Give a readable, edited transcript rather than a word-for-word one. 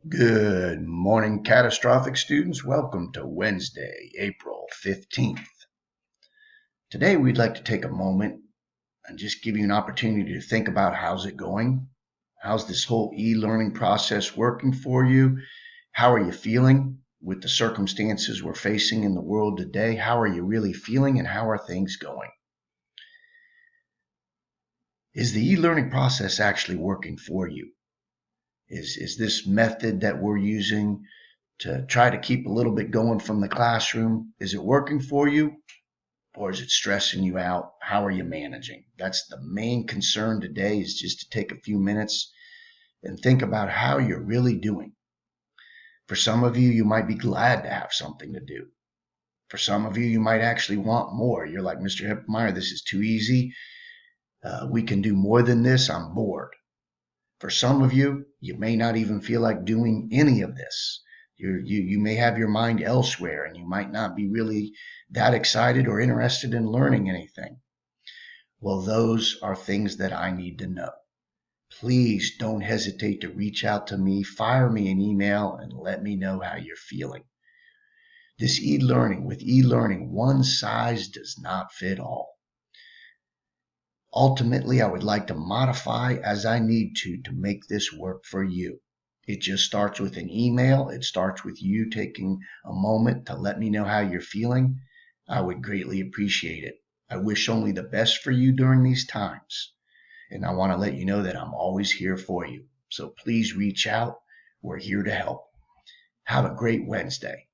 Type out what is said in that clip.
Good morning, catastrophic students. Welcome to Wednesday, April 15th. Today, we'd like to take a moment and just give you an opportunity to think about how's it going? How's this whole e-learning process working for you? How are you feeling with the circumstances we're facing in the world today? How are you really feeling and how are things going? Is the e-learning process actually working for you? Is this method that we're using to try to keep a little bit going from the classroom, is it working for you or is it stressing you out? How are you managing? That's the main concern today, is just to take a few minutes and think about how you're really doing. For some of you, you might be glad to have something to do. For some of you, you might actually want more. You're like, Mr. Hippemeyer, this is too easy. We can do more than this. I'm bored. For some of you, you may not even feel like doing any of this. You may have your mind elsewhere and you might not be really that excited or interested in learning anything. Well, those are things that I need to know. Please don't hesitate to reach out to me, fire me an email, and let me know how you're feeling. This with e-learning, one size does not fit all. Ultimately, I would like to modify as I need to make this work for you. It just starts with an email. It starts with you taking a moment to let me know how you're feeling. I would greatly appreciate it. I wish only the best for you during these times. And I want to let you know that I'm always here for you. So please reach out. We're here to help. Have a great Wednesday.